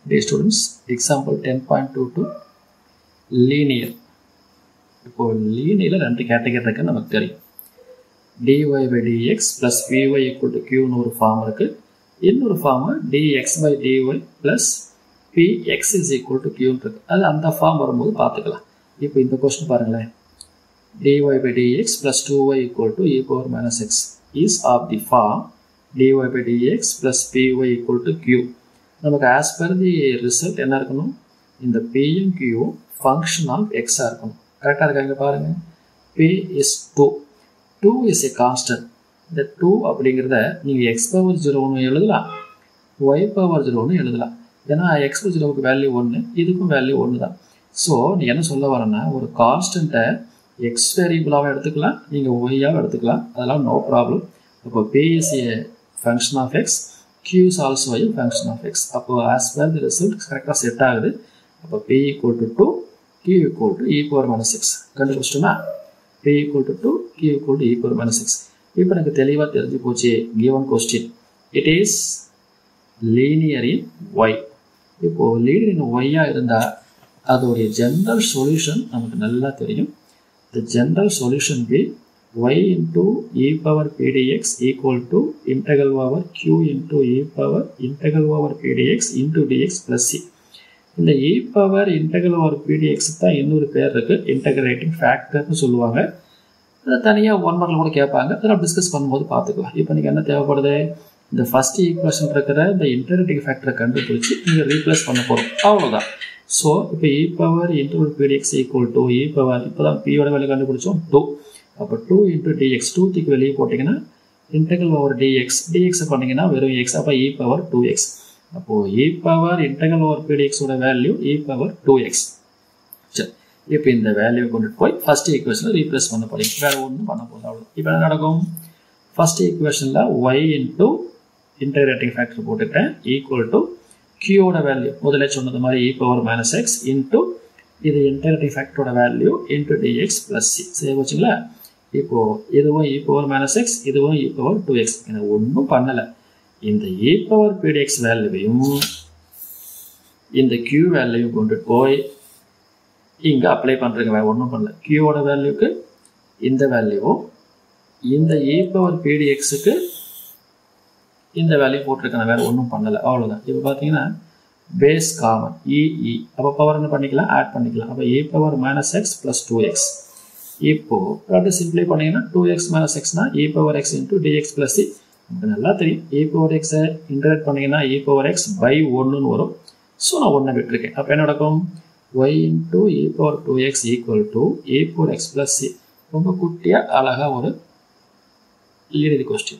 Dear students, example 10.22 linear. இப்போ linear ரெண்டு category இருக்குன்னு நமக்கு தெரியும். dy by dx plus py equal to q ன்னு ஒரு ஃபார்ம் இருக்கு. இன்னொரு form dx by dy plus px is equal to q இருக்கு. அது அந்த ஃபார்ம் வரும்போது பார்த்துக்கலாம். இப்போ இந்த क्वेश्चन பாருங்களேன். dy by dx plus 2y equal to e power minus x is of the form dy by dx plus py equal to q. நமக்கு as per the result என்ன இருக்கணும்? இந்த p யும் q யும் function of x ஆ இருக்கணும். கரெக்டா இருக்கா? இங்க பாருங்க. p is 2. 2 is a constant. இந்த 2 அப்படிங்கறத நீங்க x power 0 ன்னு எழுதலாம். y power 0 ன்னு எழுதலாம். ஏன்னா x power 0 க்கு வேல்யூ 1, இதுக்கும் வேல்யூ 1 தான். சோ நீ என்ன சொல்ல வரேன்னா ஒரு கான்ஸ்டன்ட்டை x வேரியபிளாவே எடுத்துக்கலாம், நீங்க y ஆ எடுத்துக்கலாம். அதெல்லாம் நோ ப்ராப்ளம். அப்போ p is a function of x, q is also a function of x. அப்போ as per the result கரெக்ட்டா செட் ஆகுது. அப்போ p equal to 2, q equal to e power minus 6. கண்டுபிடிச்சிட்டோமா? p equal to 2, q equal to e power minus 6. இப்போ எனக்கு தெளிவா தெரிஞ்சு போச்சு. given question, it is linear in y. இப்போ linear in y ஆ இருந்தா அதோட general solution நமக்கு நல்லா தெரியும். The general solution be y into e power p dx equal to integral over q into e power integral over p dx into dx plus c. இந்த e power integral over p dx தான் இன்னொரு பேர் இருக்கு, integrating factor னு சொல்லுவாங்க. அது தனியா 1 மார்க்ல கூட கேட்பாங்க. அதெல்லாம் டிஸ்கஸ் பண்ணும்போது பார்த்துக்கலாம். இப்போ நீங்க என்ன தேவைப்படுது? இந்த ஃபர்ஸ்ட் ஈக்குவேஷன் இருக்கிற இந்த இன்டகிரேட்டிங் ஃபேக்டரை கண்டுபிடிச்சு நீங்க ரீப்ளேஸ் பண்ண போறோம். அவ்வளவுதான். சோ இப்போ e power integral p dx equal to e power இப்போதான் p யோட வேல்யூ கண்டுபிடிச்சோம் 2. அப்ப 2 into dx 2 க்கு வெளிய போட்டீங்கன்னா integral over dx பண்ணீங்கன்னா வெறும் x. அப்ப e power 2x. அப்போ e power integral over p dx ஓட வேல்யூ e power 2x. சரி, இப்போ இந்த வேல்யூ கொண்டு போய் ஃபர்ஸ்ட் ஈக்குவேஷன்ல ரீப்ளேஸ் பண்ண போறீங்க. வேற ஒண்ணும் பண்ண போறது அவ்வளவு. இப்போ என்ன நடக்கும்? ஃபர்ஸ்ட் ஈக்குவேஷன்ல y into integrating factor போட்டுட்டேன் equal to q ஓட வேல்யூ முதல்ல சொன்னது மாதிரி e power minus x into இது integrating factor ஓட value into dx plus c. சரி வச்சுங்களா? இப்போ இதுவும் e power minus x, இதுவும் e power 2x. எனக்கு ஒண்ணும் பண்ணல. இந்த e power p dx வேல்யூவையும் இந்த q வேல்யூ கொண்டு போய் இங்க அப்ளை பண்றீங்க. வேற ஒண்ணும் பண்ணல. q ஓட வேல்யூக்கு இந்த வேல்யூவும் இந்த e power p dx க்கு இந்த வேல்யூ போட்டுருக்கேன். வேற ஒண்ணும் பண்ணல. அவ்வளவுதான். இப்போ பாத்தீங்கன்னா பேஸ் காமன் e அப்ப பவர் என்ன பண்ணிக்கலாம்? ஆட் பண்ணிக்கலாம். அப்ப e power minus x plus 2x. இப்போ ரெண்டு சிம்பிளை பண்ணீங்கன்னா 2x minus x னா e power x into dx plus c. நமக்கு நல்லா தெரியும். e power x இன்டகிரேட் பண்ணீங்கன்னா e power x by 1 ன்னு வரும். சோ நான் 1 விட்டுருக்கேன். அப்ப என்ன நடக்கும்? y into e power 2x equal to e power x plus c. ரொம்ப குட்டியா அழகா ஒரு லீனியர் क्वेश्चन.